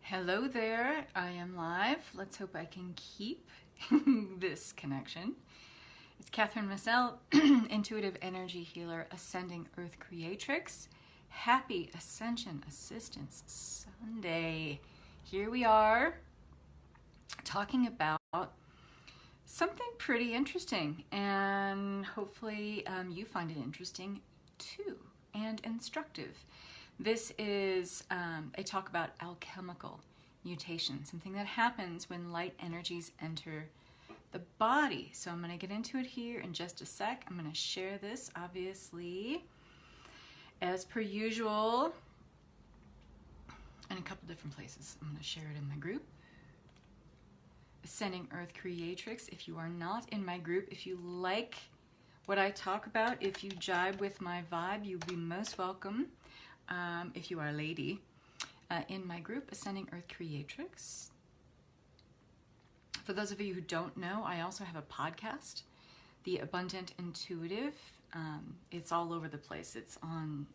Hello there, I am live. Let's hope I can keep this connection. It's Catherine Massell, Intuitive Energy Healer, Ascending Earth Creatrix. Happy Ascension Assistance Sunday. Here we are talking about something pretty interesting, and hopefully you find it interesting too and instructive. This is a talk about alchemical mutation, something that happens when light energies enter the body. So I'm going to get into it here in just a sec. I'm going to share this, obviously, as per usual, in a couple different places. I'm going to share it in my group. Ascending Earth Creatrix. If you are not in my group, if you like what I talk about, if you jibe with my vibe, you'll be most welcome. If you are a lady, in my group, Ascending Earth Creatrix. For those of you who don't know, I also have a podcast, The Abundant Intuitive. It's all over the place. It's on,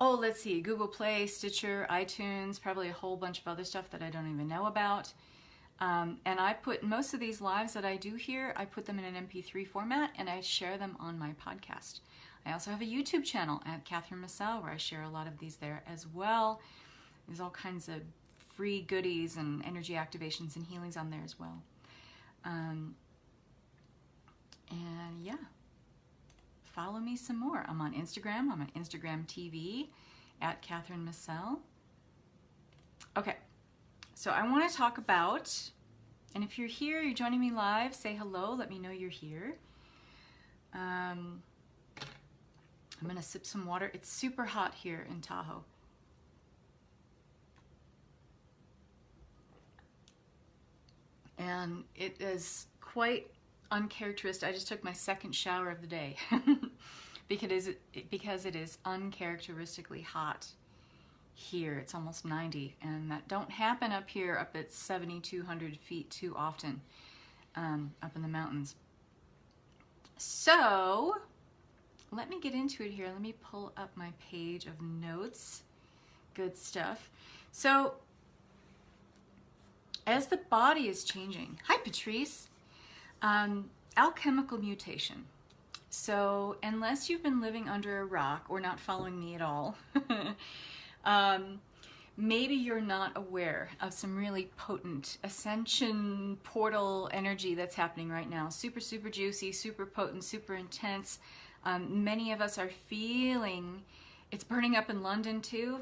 let's see, Google Play, Stitcher, iTunes, probably a whole bunch of other stuff that I don't even know about. And I put most of these lives that I do here, I put them in an MP3 format and I share them on my podcast. I also have a YouTube channel at Catherine Massell where I share a lot of these there as well. There's all kinds of free goodies and energy activations and healings on there as well. And yeah, follow me some more. I'm on Instagram. I'm on Instagram TV at Catherine Massell. Okay, so I want to talk about, and if you're here, you're joining me live, say hello. Let me know you're here. I'm going to sip some water. It's super hot here in Tahoe. And it is quite uncharacteristic. I just took my second shower of the day because it is uncharacteristically hot here. It's almost 90, and that don't happen up here up at 7,200 feet too often, up in the mountains. So let me get into it here. Let me pull up my page of notes. Good stuff. So as the body is changing, hi Patrice, alchemical mutation. So unless you've been living under a rock or not following me at all, maybe you're not aware of some really potent ascension portal energy that's happening right now. Super, super juicy, super potent, super intense. Many of us are feeling it's burning up in London too.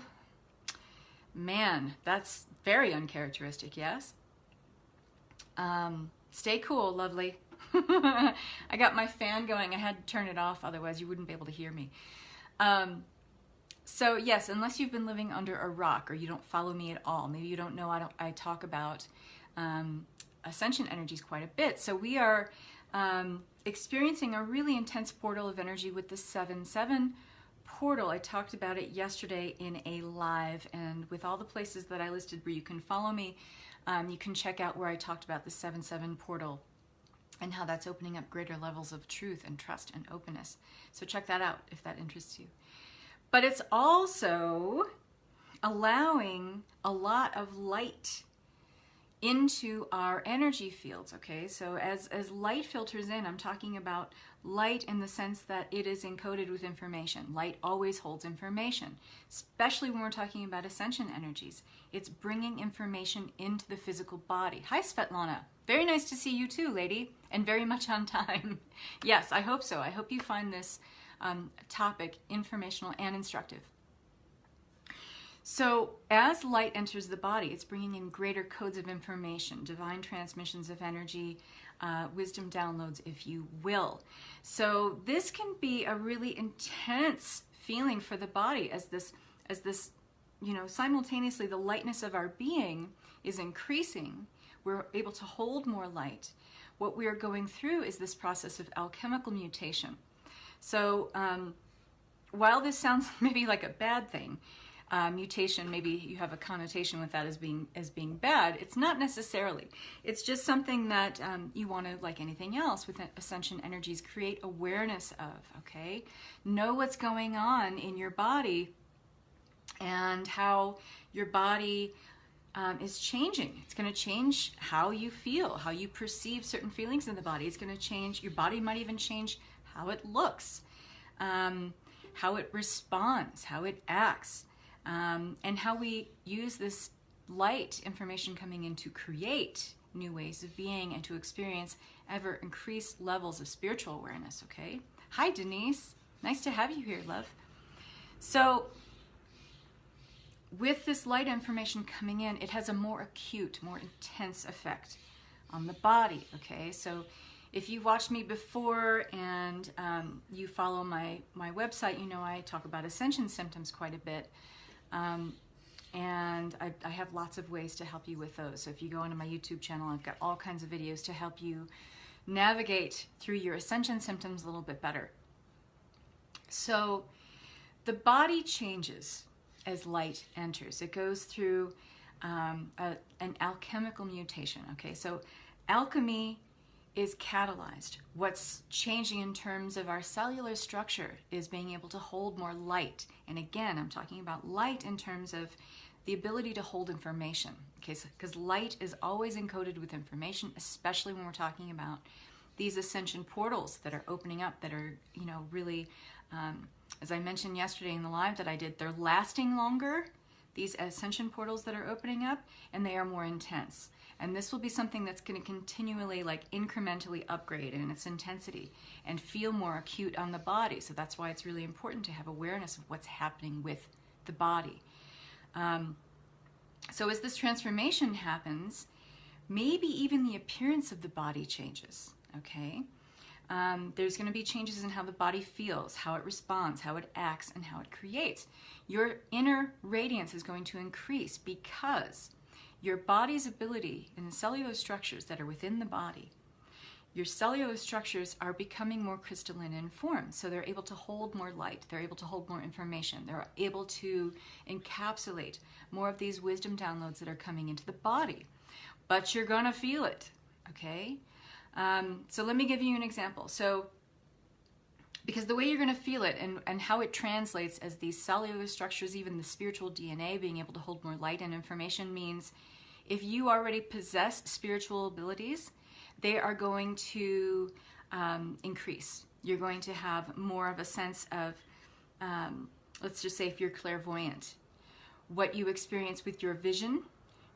Man, that's very uncharacteristic, yes? Stay cool, lovely. I got my fan going. I had to turn it off, otherwise you wouldn't be able to hear me. So yes, unless you've been living under a rock or you don't follow me at all, maybe you don't know I talk about ascension energies quite a bit. So we are experiencing a really intense portal of energy with the 7-7 portal. I talked about it yesterday in a live, and with all the places that I listed where you can follow me, you can check out where I talked about the 7-7 portal and how that's opening up greater levels of truth and trust and openness. So check that out if that interests you. But it's also allowing a lot of light into our energy fields, okay? So as light filters in, I'm talking about light in the sense that it is encoded with information. Light always holds information, especially when we're talking about ascension energies. It's bringing information into the physical body. Hi, Svetlana. Very nice to see you too, lady, and very much on time. Yes, I hope so. I hope you find this topic informational and instructive. So as light enters the body, it's bringing in greater codes of information, divine transmissions of energy, wisdom downloads, if you will. So this can be a really intense feeling for the body as this, you know, simultaneously the lightness of our being is increasing. We're able to hold more light. What we are going through is this process of alchemical mutation. So while this sounds maybe like a bad thing, mutation, maybe you have a connotation with that as being bad. It's not necessarily. It's just something that you want to, like anything else with ascension energies, create awareness of, okay? Know what's going on in your body and how your body is changing. It's going to change how you feel, how you perceive certain feelings in the body. It's going to change, your body might even change how it looks, how it responds, how it acts, and how we use this light information coming in to create new ways of being and to experience ever increased levels of spiritual awareness, okay? Hi, Denise. Nice to have you here, love. So, with this light information coming in, it has a more acute, more intense effect on the body, okay? So if you've watched me before and you follow my website, you know I talk about Ascension Symptoms quite a bit. And I have lots of ways to help you with those. So if you go into my YouTube channel, I've got all kinds of videos to help you navigate through your Ascension Symptoms a little bit better. So the body changes as light enters. It goes through an alchemical mutation. Okay, so alchemy is catalyzed. What's changing in terms of our cellular structure is being able to hold more light. And again, I'm talking about light in terms of the ability to hold information. Okay, because light is always encoded with information, especially when we're talking about these ascension portals that are opening up, that are, you know, really, as I mentioned yesterday in the live that I did, they're lasting longer, these ascension portals that are opening up, and they are more intense. And this will be something that's going to continually, like, incrementally upgrade in its intensity and feel more acute on the body. So that's why it's really important to have awareness of what's happening with the body. So as this transformation happens, maybe even the appearance of the body changes, okay? There's going to be changes in how the body feels, how it responds, how it acts, and how it creates. Your inner radiance is going to increase because your body's ability in the cellular structures that are within the body, your cellular structures are becoming more crystalline in form. So they're able to hold more light. They're able to hold more information. They're able to encapsulate more of these wisdom downloads that are coming into the body. But you're going to feel it, okay? So let me give you an example. So, because the way you're going to feel it and how it translates as these cellular structures, even the spiritual DNA being able to hold more light and information, means if you already possess spiritual abilities, they are going to increase. You're going to have more of a sense of, let's just say if you're clairvoyant, what you experience with your vision,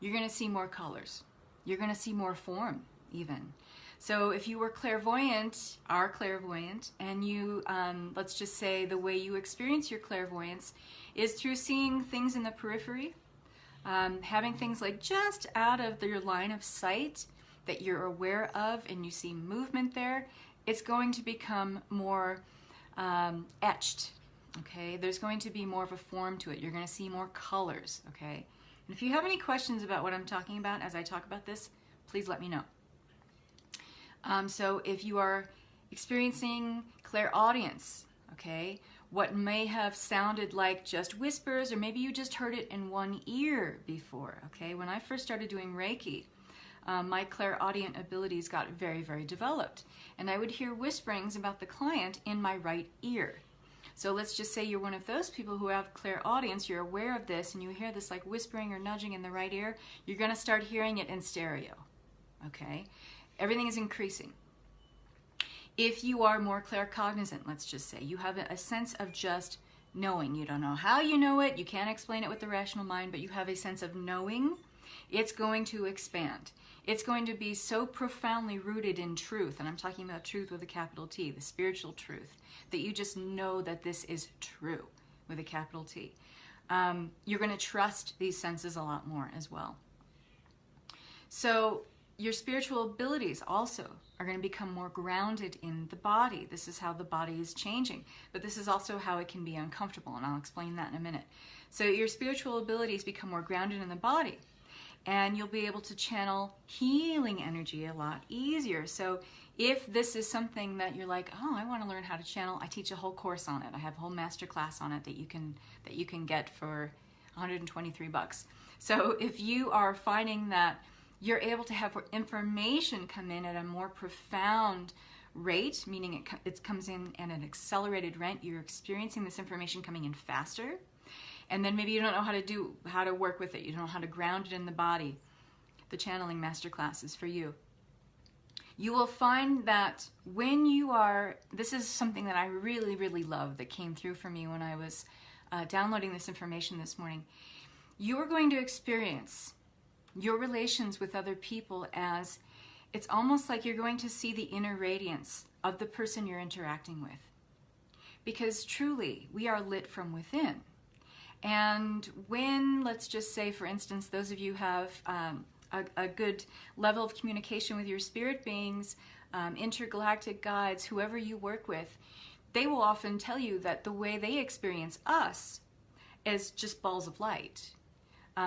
you're going to see more colors. You're going to see more form even. So if you were clairvoyant, are clairvoyant, and you, let's just say the way you experience your clairvoyance is through seeing things in the periphery, having things like just out of your line of sight that you're aware of, and you see movement there, it's going to become more etched, okay? There's going to be more of a form to it. You're going to see more colors, okay? And if you have any questions about what I'm talking about as I talk about this, please let me know. So if you are experiencing clairaudience, okay, what may have sounded like just whispers, or maybe you just heard it in one ear before, okay? When I first started doing Reiki, my clairaudient abilities got very, very developed. And I would hear whisperings about the client in my right ear. So let's just say you're one of those people who have clairaudience, you're aware of this, and you hear this like whispering or nudging in the right ear, you're going to start hearing it in stereo, okay? Everything is increasing. If you are more claircognizant, let's just say, you have a sense of just knowing. You don't know how you know it, you can't explain it with the rational mind, but you have a sense of knowing, it's going to expand. It's going to be so profoundly rooted in truth, and I'm talking about truth with a capital T, the spiritual truth, that you just know that this is true with a capital T. You're going to trust these senses a lot more as well. So your spiritual abilities also are going to become more grounded in the body. This is how the body is changing, but this is also how it can be uncomfortable, and I'll explain that in a minute. So your spiritual abilities become more grounded in the body, and you'll be able to channel healing energy a lot easier. So if this is something that you're like, oh, I want to learn how to channel, I teach a whole course on it. I have a whole master class on it that you can get for $123. So if you are finding that you're able to have information come in at a more profound rate, meaning it comes in at an accelerated rate, you're experiencing this information coming in faster, And then maybe you don't know how to work with it. You don't know how to ground it in the body. The channeling masterclass is for you. You will find that when you are, this is something that I really, really love that came through for me when I was downloading this information this morning. You are going to experience your relations with other people as, it's almost like you're going to see the inner radiance of the person you're interacting with. Because truly, we are lit from within. And when, let's just say, for instance, those of you have a good level of communication with your spirit beings, intergalactic guides, whoever you work with, they will often tell you that the way they experience us is just balls of light.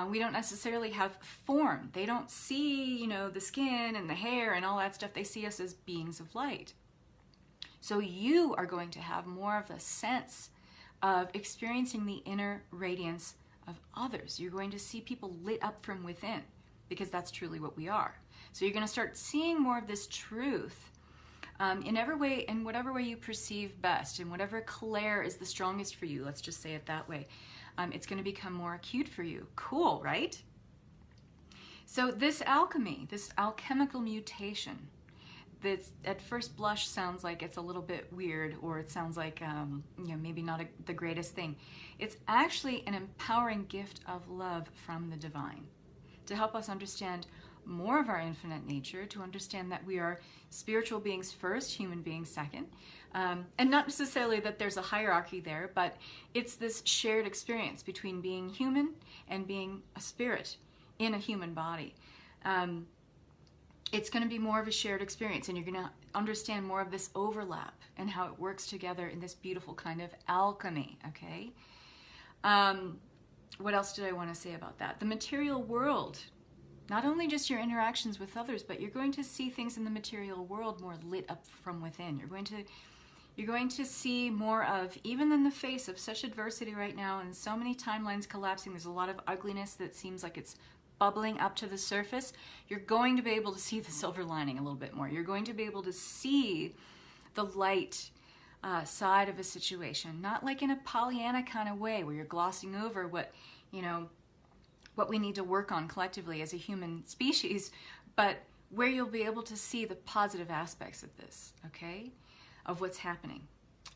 We don't necessarily have form. They don't see, you know, the skin and the hair and all that stuff. They see us as beings of light. So you are going to have more of a sense of experiencing the inner radiance of others. You're going to see people lit up from within, because that's truly what we are. So you're going to start seeing more of this truth in whatever way you perceive best, in whatever clair is the strongest for you. Let's just say it that way. It's going to become more acute for you. Cool, right? So this alchemy, this alchemical mutation, that at first blush sounds like it's a little bit weird, or it sounds like maybe not the greatest thing. It's actually an empowering gift of love from the divine to help us understand more of our infinite nature, to understand that we are spiritual beings first, human beings second, and not necessarily that there's a hierarchy there, but it's this shared experience between being human and being a spirit in a human body. It's going to be more of a shared experience, and you're going to understand more of this overlap and how it works together in this beautiful kind of alchemy, okay? What else did I want to say about that? The material world, not only just your interactions with others, but you're going to see things in the material world more lit up from within. You're going to see more of, even in the face of such adversity right now and so many timelines collapsing, there's a lot of ugliness that seems like it's bubbling up to the surface. You're going to be able to see the silver lining a little bit more. You're going to be able to see the light side of a situation, not like in a Pollyanna kind of way where you're glossing over what we need to work on collectively as a human species, but where you'll be able to see the positive aspects of this, okay, of what's happening,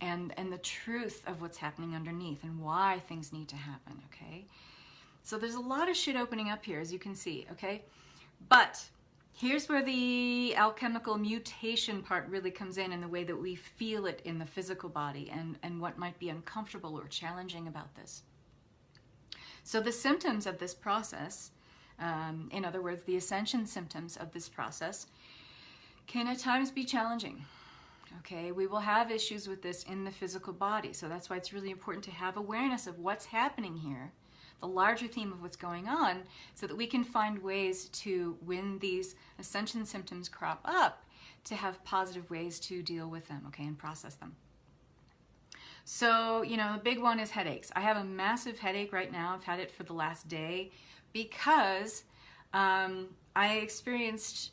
and the truth of what's happening underneath and why things need to happen, okay? So there's a lot of shit opening up here, as you can see, okay? But here's where the alchemical mutation part really comes in the way that we feel it in the physical body, and what might be uncomfortable or challenging about this. So the symptoms of this process, in other words, the ascension symptoms of this process, can at times be challenging. Okay, we will have issues with this in the physical body. So that's why it's really important to have awareness of what's happening here, the larger theme of what's going on, so that we can find ways to, when these ascension symptoms crop up, to have positive ways to deal with them, okay, and process them. So, the big one is headaches. I have a massive headache right now. I've had it for the last day because I experienced,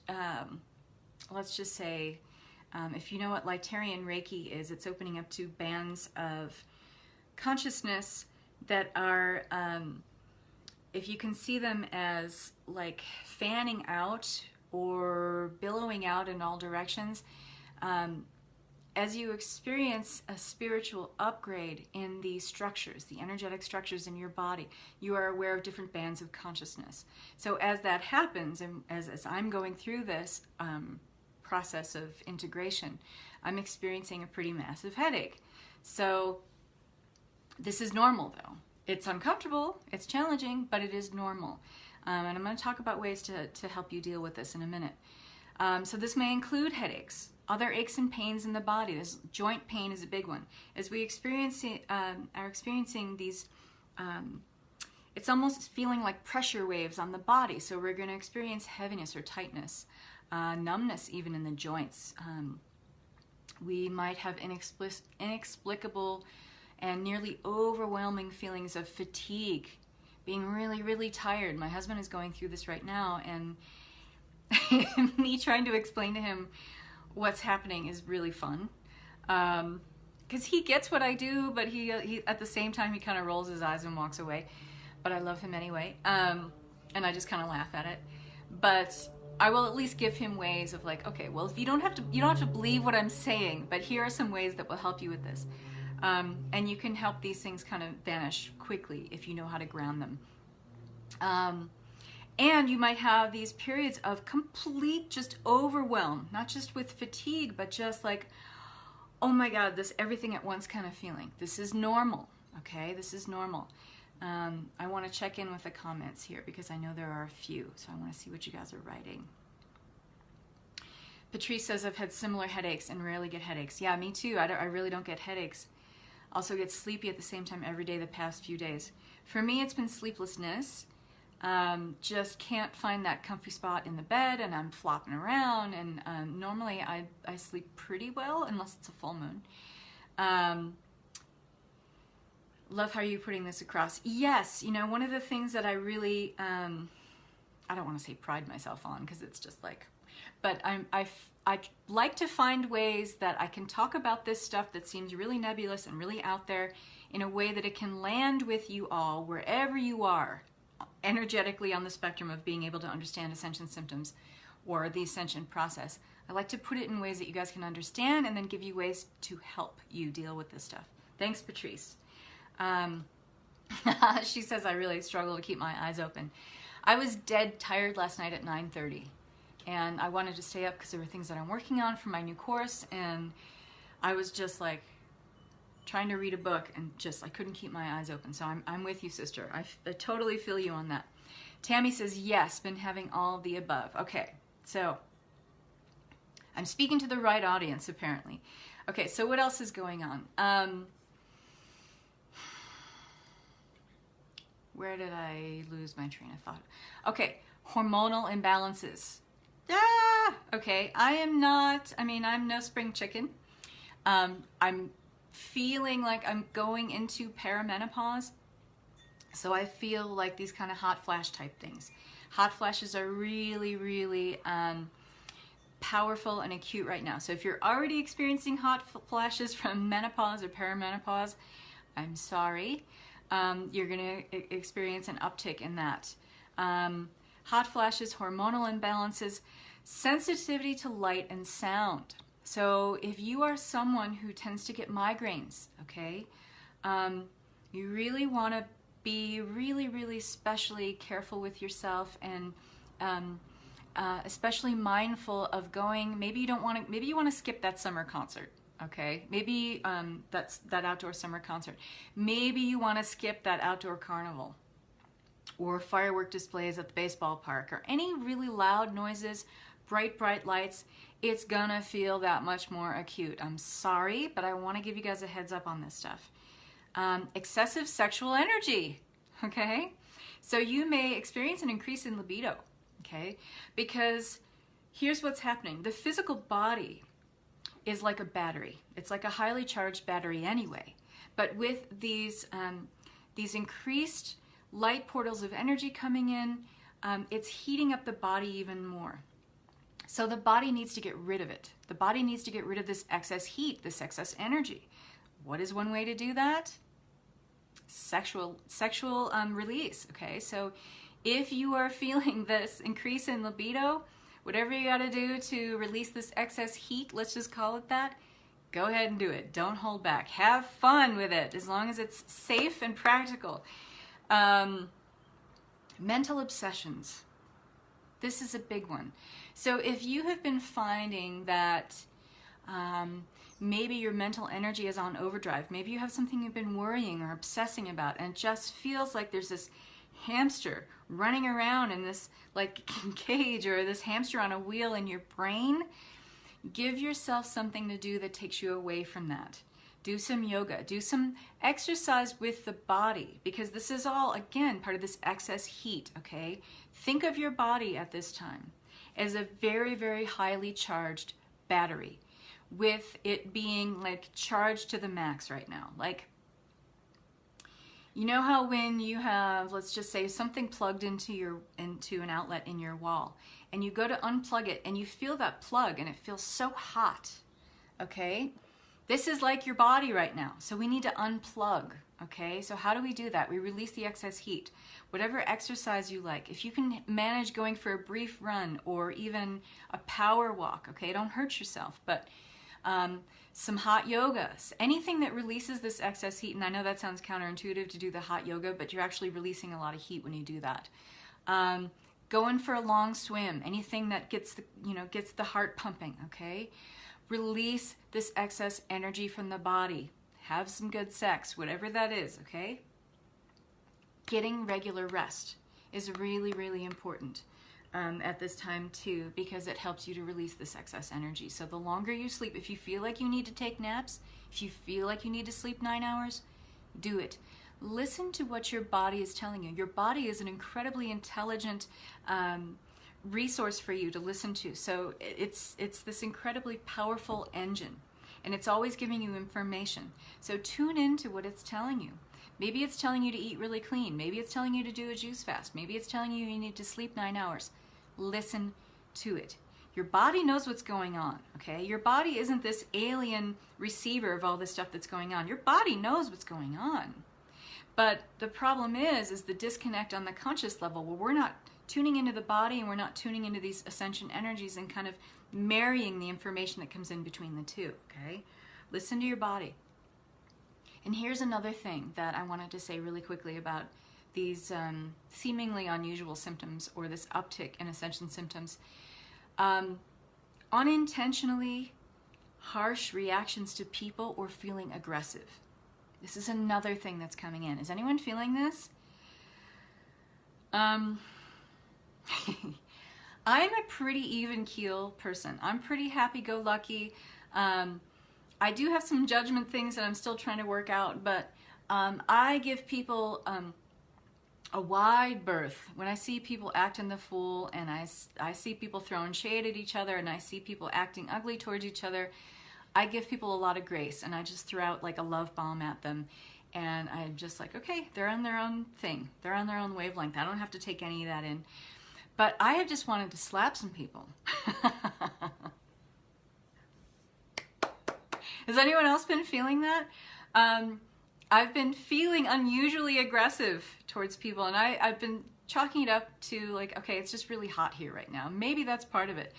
let's just say, if you know what Lightarian Reiki is, it's opening up to bands of consciousness that are, if you can see them as like fanning out or billowing out in all directions, as you experience a spiritual upgrade in the structures, the energetic structures in your body, you are aware of different bands of consciousness. So as that happens, and as I'm going through this process of integration, I'm experiencing a pretty massive headache. So this is normal, though. It's uncomfortable, it's challenging, but it is normal. And I'm going to talk about ways to help you deal with this in a minute. So this may include headaches, other aches and pains in the body. This joint pain is a big one. As we are experiencing these, it's almost feeling like pressure waves on the body. So we're going to experience heaviness or tightness, numbness even in the joints. We might have inexplicable and nearly overwhelming feelings of fatigue, being really, really tired. My husband is going through this right now, and me trying to explain to him what's happening is really fun. because he gets what I do, but he at the same time he kind of rolls his eyes and walks away. But I love him anyway, and I just kind of laugh at it. But I will at least give him ways of like, okay, well, if you don't have to believe what I'm saying, but here are some ways that will help you with this, and you can help these things kind of vanish quickly if you know how to ground them. And you might have these periods of complete just overwhelm, not just with fatigue, but just like, oh my God, this everything at once kind of feeling. This is normal, okay? This is normal. I want to check in with the comments here because I know there are a few, so I want to see what you guys are writing. Patrice says, I've had similar headaches and rarely get headaches. Yeah, me too. I really don't get headaches. Also get sleepy at the same time every day the past few days. For me, it's been sleeplessness. Just can't find that comfy spot in the bed, and I'm flopping around, and normally I sleep pretty well unless it's a full moon. Love how you're putting this across. Yes, you know, one of the things that I really, I don't want to say pride myself on because it's just like, but I like to find ways that I can talk about this stuff that seems really nebulous and really out there in a way that it can land with you all wherever you are energetically on the spectrum of being able to understand Ascension Symptoms or the Ascension process. I like to put it in ways that you guys can understand and then give you ways to help you deal with this stuff. Thanks, Patrice. She says, I really struggle to keep my eyes open. I was dead tired last night at 9:30, and I wanted to stay up because there were things that I'm working on for my new course, and I was just like trying to read a book and just I couldn't keep my eyes open. So I'm with you, sister. I totally feel you on that. Tammy says, yes, been having all of the above. Okay, so I'm speaking to the right audience apparently. Okay, so what else is going on? Where did I lose my train of thought? Okay, hormonal imbalances. Okay, I'm no spring chicken. I'm feeling like I'm going into perimenopause. So I feel like these kind of hot flash type things. Hot flashes are really, really powerful and acute right now. So if you're already experiencing hot flashes from menopause or perimenopause, I'm sorry. You're going to experience an uptick in that. Hot flashes, hormonal imbalances, sensitivity to light and sound. So if you are someone who tends to get migraines, okay, you really want to be really, really specially careful with yourself and especially mindful of going, maybe you want to skip that summer concert. Okay, maybe that's that outdoor summer concert. Maybe you want to skip that outdoor carnival or firework displays at the baseball park or any really loud noises, bright lights. It's gonna feel that much more acute. I'm sorry, but I want to give you guys a heads up on this stuff. Excessive sexual energy, okay? So you may experience an increase in libido, okay? Because here's what's happening. The physical body is like a battery. It's like a highly charged battery anyway. But with these increased light portals of energy coming in, it's heating up the body even more. So the body needs to get rid of it. The body needs to get rid of this excess heat, this excess energy. What is one way to do that? Sexual release, okay? So if you are feeling this increase in libido, whatever you got to do to release this excess heat, let's just call it that, go ahead and do it. Don't hold back. Have fun with it as long as it's safe and practical. Mental obsessions. This is a big one. So if you have been finding that maybe your mental energy is on overdrive, maybe you have something you've been worrying or obsessing about and it just feels like there's this hamster running around in this like cage or this hamster on a wheel in your brain, give yourself something to do that takes you away from that. Do some yoga, do some exercise with the body, because this is all, again, part of this excess heat, okay? Think of your body at this time as a very, very highly charged battery, with it being like charged to the max right now. Like, you know how when you have, let's just say, something plugged into an outlet in your wall, and you go to unplug it and you feel that plug and it feels so hot, okay? This is like your body right now. So we need to unplug, okay? So how do we do that? We release the excess heat. Whatever exercise you like, if you can manage going for a brief run or even a power walk, okay? Don't hurt yourself, but some hot yoga, anything that releases this excess heat. And I know that sounds counterintuitive to do the hot yoga, but you're actually releasing a lot of heat when you do that. Going for a long swim, anything that gets the heart pumping, okay? Release this excess energy from the body. Have some good sex, whatever that is, okay? Getting regular rest is really, really important at this time too, because it helps you to release this excess energy. So the longer you sleep, if you feel like you need to take naps, if you feel like you need to sleep 9 hours, do it. Listen to what your body is telling you. Your body is an incredibly intelligent resource for you to listen to. So it's this incredibly powerful engine, and it's always giving you information. So tune into what it's telling you. Maybe it's telling you to eat really clean. Maybe it's telling you to do a juice fast. Maybe it's telling you you need to sleep 9 hours. Listen to it. Your body knows what's going on, okay? Your body isn't this alien receiver of all this stuff that's going on. Your body knows what's going on. But the problem is the disconnect on the conscious level, where we're not tuning into the body and we're not tuning into these ascension energies and kind of marrying the information that comes in between the two, okay? Listen to your body. And here's another thing that I wanted to say really quickly about these seemingly unusual symptoms, or this uptick in ascension symptoms. Unintentionally harsh reactions to people or feeling aggressive. This is another thing that's coming in. Is anyone feeling this? I'm a pretty even keel person. I'm pretty happy-go-lucky. I do have some judgment things that I'm still trying to work out, but I give people a wide berth. When I see people acting the fool, and I see people throwing shade at each other, and I see people acting ugly towards each other, I give people a lot of grace, and I just throw out like a love bomb at them. And I'm just like, okay, they're on their own thing. They're on their own wavelength. I don't have to take any of that in. But I have just wanted to slap some people. Has anyone else been feeling that? I've been feeling unusually aggressive towards people, and I've been chalking it up to like, okay, it's just really hot here right now. Maybe that's part of it.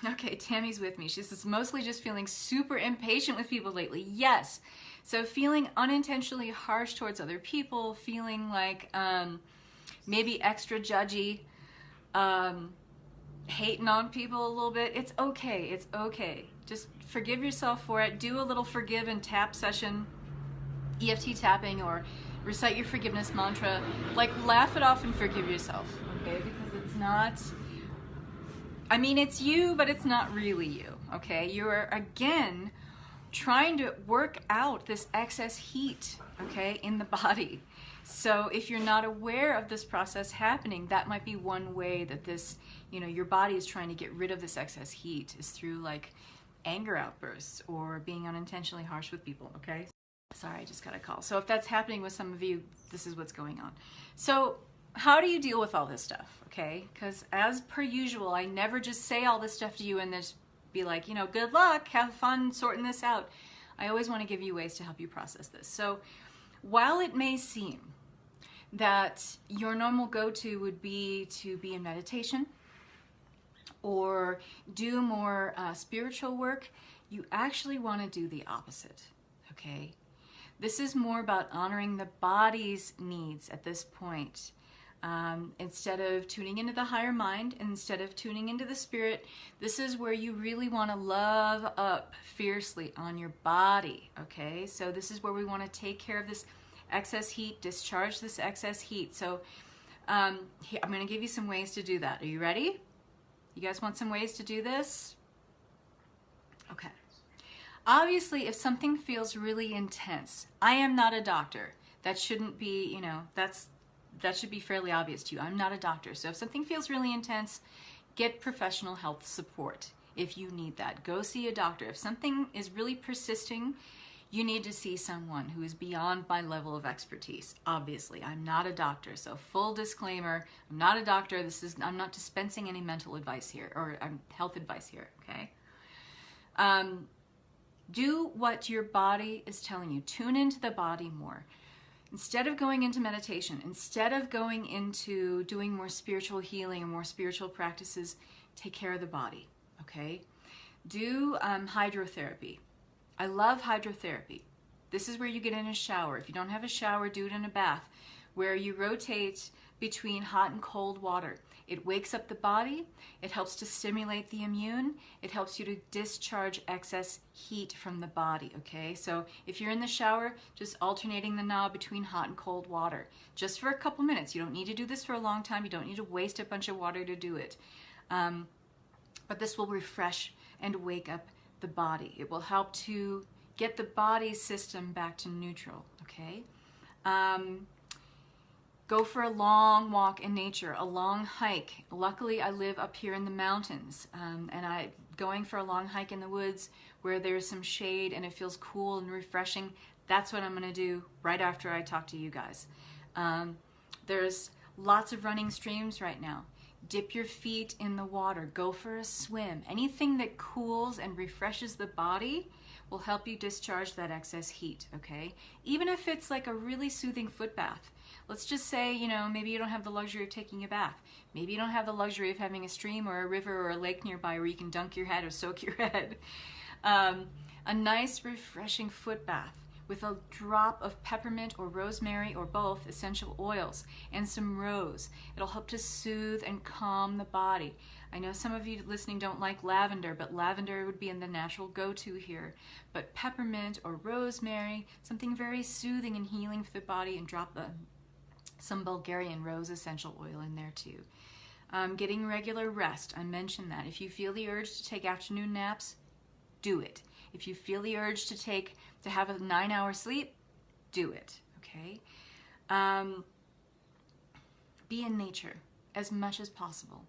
Okay, Tammy's with me. She says, mostly just feeling super impatient with people lately. Yes. So feeling unintentionally harsh towards other people, feeling like maybe extra judgy, hating on people a little bit. It's okay. It's okay. Just forgive yourself for it. Do a little forgive and tap session, EFT tapping, or recite your forgiveness mantra. Like, laugh it off and forgive yourself, okay? Because it's not... I mean, it's you, but it's not really you, okay? You're, again, trying to work out this excess heat, okay, in the body. So if you're not aware of this process happening, that might be one way that this, your body is trying to get rid of this excess heat, is through, like, anger outbursts or being unintentionally harsh with people, okay? Sorry, I just got a call. So if that's happening with some of you, this is what's going on. So how do you deal with all this stuff, okay? Because as per usual, I never just say all this stuff to you and then just be like, good luck, have fun sorting this out. I always want to give you ways to help you process this. So while it may seem that your normal go-to would be to be in meditation or do more spiritual work, you actually want to do the opposite, okay? This is more about honoring the body's needs at this point. Instead of tuning into the higher mind, instead of tuning into the spirit, this is where you really want to love up fiercely on your body, okay? So this is where we want to take care of this excess heat, discharge this excess heat. So here, I'm going to give you some ways to do that. Are you ready? You guys want some ways to do this? Okay. Obviously, if something feels really intense, I am not a doctor. That shouldn't be, that should be fairly obvious to you. I'm not a doctor. So if something feels really intense, get professional health support if you need that. Go see a doctor. If something is really persisting, you need to see someone who is beyond my level of expertise. Obviously, I'm not a doctor. So full disclaimer, I'm not a doctor. I'm not dispensing any mental advice here or health advice here, okay? Do what your body is telling you. Tune into the body more. Instead of going into meditation, instead of going into doing more spiritual healing or more spiritual practices, take care of the body, okay? Do hydrotherapy. I love hydrotherapy. This is where you get in a shower. If you don't have a shower, do it in a bath, where you rotate between hot and cold water. It wakes up the body, it helps to stimulate the immune, it helps you to discharge excess heat from the body, okay? So if you're in the shower, just alternating the knob between hot and cold water, just for a couple minutes. You don't need to do this for a long time, you don't need to waste a bunch of water to do it. But this will refresh and wake up the body. It will help to get the body's system back to neutral, okay? Go for a long walk in nature, a long hike. Luckily, I live up here in the mountains, and going for a long hike in the woods where there's some shade and it feels cool and refreshing. That's what I'm going to do right after I talk to you guys. There's lots of running streams right now. Dip your feet in the water. Go for a swim. Anything that cools and refreshes the body will help you discharge that excess heat, okay? Even if it's like a really soothing foot bath. Let's just say, you know, maybe you don't have the luxury of taking a bath. Maybe you don't have the luxury of having a stream or a river or a lake nearby where you can dunk your head or soak your head. A nice, refreshing foot bath with a drop of peppermint or rosemary or both essential oils and some rose. It'll help to soothe and calm the body. I know some of you listening don't like lavender, but lavender would be in the natural go-to here. But peppermint or rosemary, something very soothing and healing for the body, and drop some Bulgarian rose essential oil in there too. Getting regular rest, I mentioned that. If you feel the urge to take afternoon naps, do it. If you feel the urge to have a 9-hour sleep, do it, okay? Be in nature as much as possible.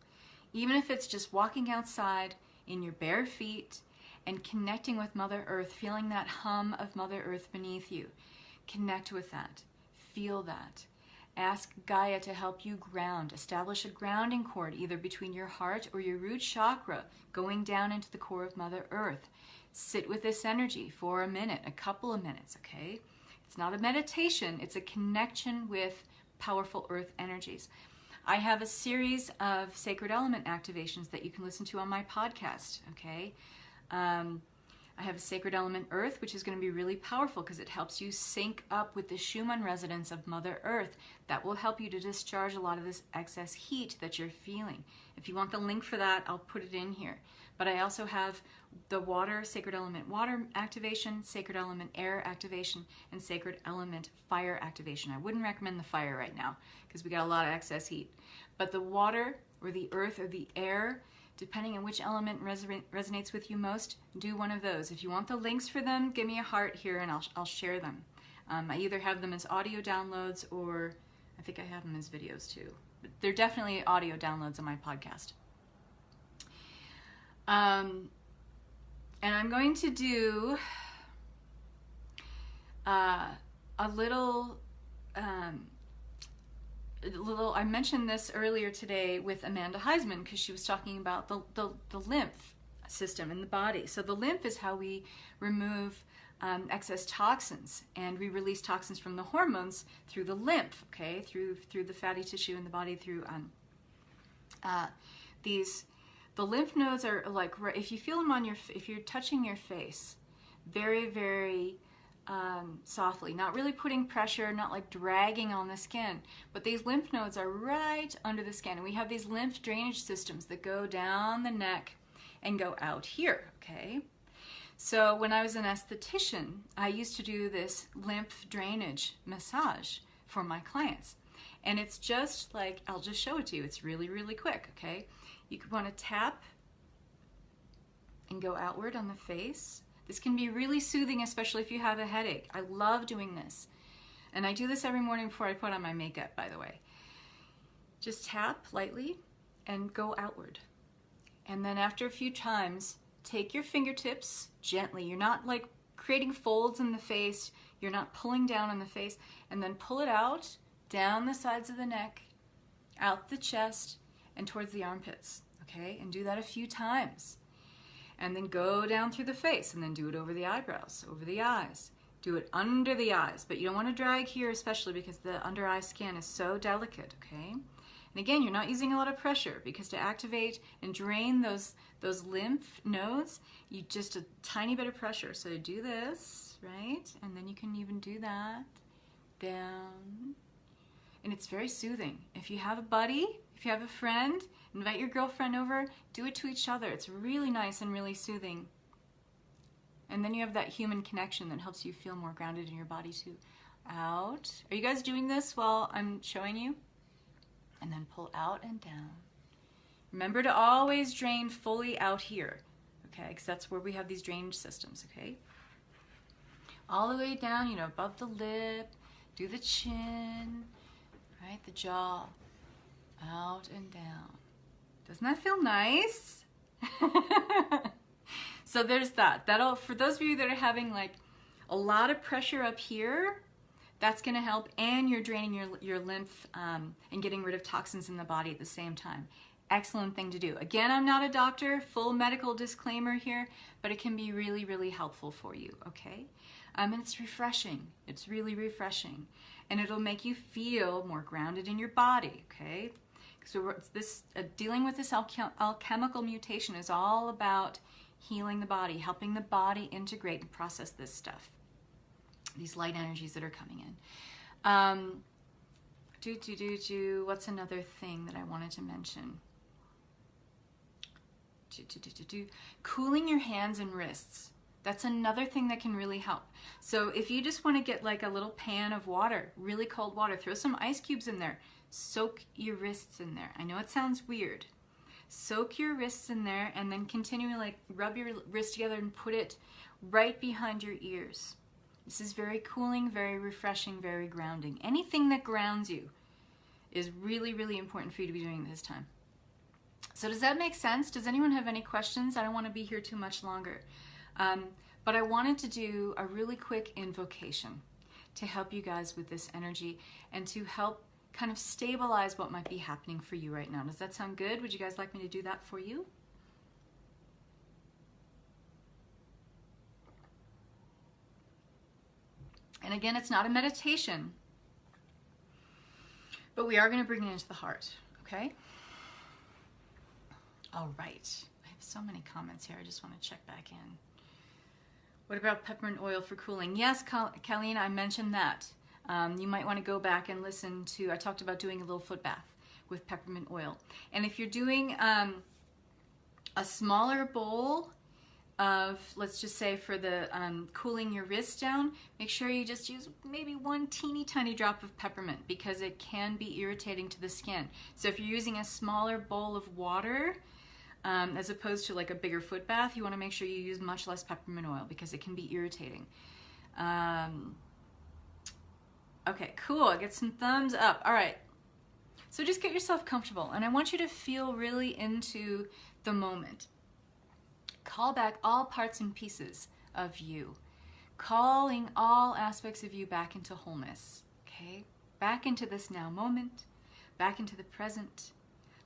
Even if it's just walking outside in your bare feet and connecting with Mother Earth, feeling that hum of Mother Earth beneath you. Connect with that. Feel that. Ask Gaia to help you ground. Establish a grounding cord either between your heart or your root chakra going down into the core of Mother Earth. Sit with this energy for a minute, a couple of minutes, okay? It's not a meditation, it's a connection with powerful earth energies. I have a series of sacred element activations that you can listen to on my podcast, okay? I have a sacred element earth, which is going to be really powerful because it helps you sync up with the Schumann resonance of Mother Earth. That will help you to discharge a lot of this excess heat that you're feeling. If you want the link for that, I'll put it in here. But I also have the water, sacred element water activation, sacred element air activation, and sacred element fire activation. I wouldn't recommend the fire right now because we got a lot of excess heat. But the water or the earth or the air, depending on which element resonates with you most, do one of those. If you want the links for them, give me a heart here and I'll share them. I either have them as audio downloads or I think I have them as videos too. But they're definitely audio downloads on my podcast. And I'm going to do a little, I mentioned this earlier today with Amanda Heisman because she was talking about the lymph system in the body. So the lymph is how we remove excess toxins, and we release toxins from the hormones through the lymph, okay, through the fatty tissue in the body, through the lymph nodes are like, if you feel them on if you're touching your face, very, very softly, not really putting pressure, not like dragging on the skin, but these lymph nodes are right under the skin. And we have these lymph drainage systems that go down the neck and go out here, okay? So when I was an esthetician, I used to do this lymph drainage massage for my clients. And it's just like, I'll just show it to you. It's really, really quick, okay? You could want to tap and go outward on the face. This can be really soothing, especially if you have a headache. I love doing this. And I do this every morning before I put on my makeup, by the way. Just tap lightly and go outward. And then after a few times, take your fingertips gently. You're not like creating folds in the face. You're not pulling down on the face. And then pull it out, down the sides of the neck, out the chest, and towards the armpits, okay? And do that a few times. And then go down through the face, and then do it over the eyebrows, over the eyes. Do it under the eyes, but you don't want to drag here, especially because the under eye skin is so delicate, okay? And again, you're not using a lot of pressure, because to activate and drain those lymph nodes, you just a tiny bit of pressure. So do this, right? And then you can even do that down. And it's very soothing. If you have a buddy, if you have a friend, invite your girlfriend over, do it to each other. It's really nice and really soothing. And then you have that human connection that helps you feel more grounded in your body too. Out. Are you guys doing this while I'm showing you? And then pull out and down. Remember to always drain fully out here, okay? Because that's where we have these drainage systems, okay? All the way down, you know, above the lip, do the chin, right? The jaw, out and down. Doesn't that feel nice? So there's that. That'll, for those of you that are having like a lot of pressure up here, that's going to help, and you're draining your lymph and getting rid of toxins in the body at the same time. Excellent thing to do. Again, I'm not a doctor, full medical disclaimer here, but it can be really, really helpful for you, okay? And it's refreshing. It's really refreshing. And it'll make you feel more grounded in your body, okay? So dealing with this alchemical mutation is all about healing the body, helping the body integrate and process this stuff, these light energies that are coming in. What's another thing that I wanted to mention? Cooling your hands and wrists. That's another thing that can really help. So if you just want to get like a little pan of water, really cold water, throw some ice cubes in there, soak your wrists in there. I know it sounds weird. Soak your wrists in there, and then continually like rub your wrist together and put it right behind your ears. This is very cooling, very refreshing, very grounding. Anything that grounds you is really, really important for you to be doing this time. So does that make sense? Does anyone have any questions? I don't want to be here too much longer. But I wanted to do a really quick invocation to help you guys with this energy and to help kind of stabilize what might be happening for you right now. Does that sound good? Would you guys like me to do that for you? And again, it's not a meditation, but we are going to bring it into the heart, okay? All right. I have so many comments here. I just want to check back in. What about peppermint oil for cooling? Yes, Colleen, I mentioned that. You might want to go back and listen to, I talked about doing a little foot bath with peppermint oil. And if you're doing a smaller bowl of, let's just say for the cooling your wrist down, make sure you just use maybe one teeny tiny drop of peppermint, because it can be irritating to the skin. So if you're using a smaller bowl of water, as opposed to like a bigger foot bath, you want to make sure you use much less peppermint oil, because it can be irritating. Okay, cool. I get some thumbs up. All right. So just get yourself comfortable, and I want you to feel really into the moment. Call back all parts and pieces of you, calling all aspects of you back into wholeness, okay? Back into this now moment, back into the present,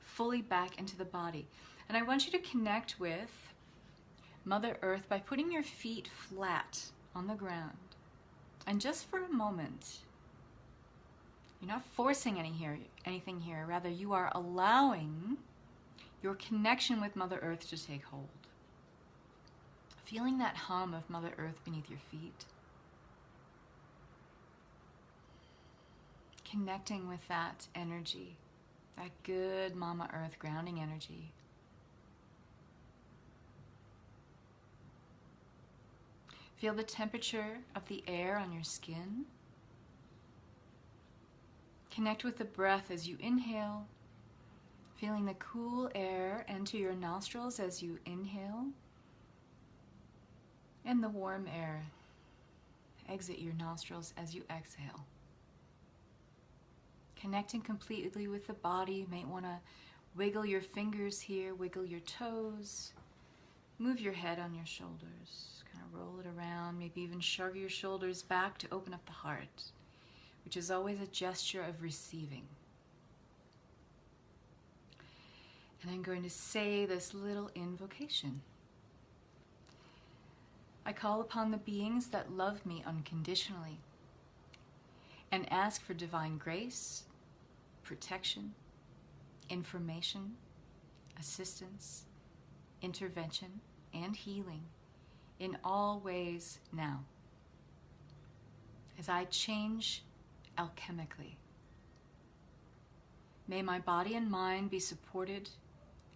fully back into the body. And I want you to connect with Mother Earth by putting your feet flat on the ground. And just for a moment, you're not forcing anything here. Rather, you are allowing your connection with Mother Earth to take hold. Feeling that hum of Mother Earth beneath your feet. Connecting with that energy, that good Mama Earth grounding energy. Feel the temperature of the air on your skin. Connect with the breath as you inhale, feeling the cool air enter your nostrils as you inhale, and the warm air exit your nostrils as you exhale. Connecting completely with the body. You might want to wiggle your fingers here, wiggle your toes, move your head on your shoulders, kind of roll it around, maybe even shrug your shoulders back to open up the heart, which is always a gesture of receiving. And I'm going to say this little invocation. I call upon the beings that love me unconditionally and ask for divine grace, protection, information, assistance, intervention, and healing in all ways now, as I change alchemically. May my body and mind be supported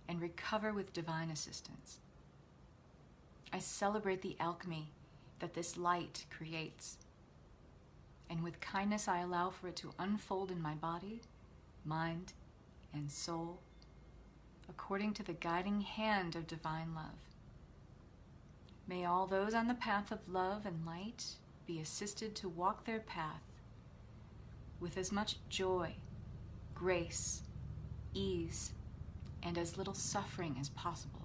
and recover with divine assistance. I celebrate the alchemy that this light creates, and with kindness I allow for it to unfold in my body, mind, and soul, according to the guiding hand of divine love. May all those on the path of love and light be assisted to walk their path with as much joy, grace, ease, and as little suffering as possible.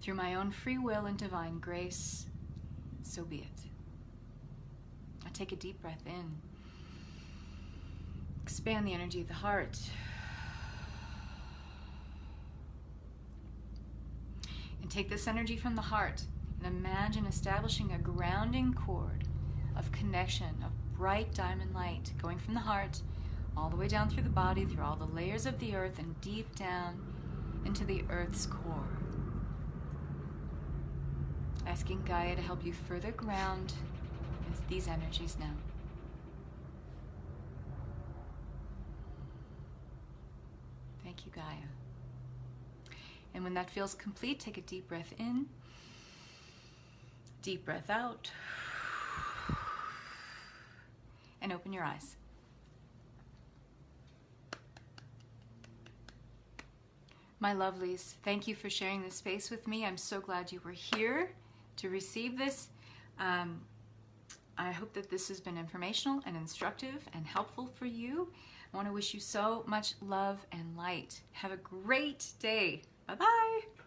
Through my own free will and divine grace, so be it. I take a deep breath in. Expand the energy of the heart. And take this energy from the heart and imagine establishing a grounding cord of connection, of bright diamond light, going from the heart all the way down through the body, through all the layers of the earth, and deep down into the earth's core. Asking Gaia to help you further ground these energies now. Thank you, Gaia. And when that feels complete, take a deep breath in, deep breath out, and open your eyes. My lovelies, thank you for sharing this space with me. I'm so glad you were here to receive this. I hope that this has been informational and instructive and helpful for you. I want to wish you so much love and light. Have a great day. Bye-bye.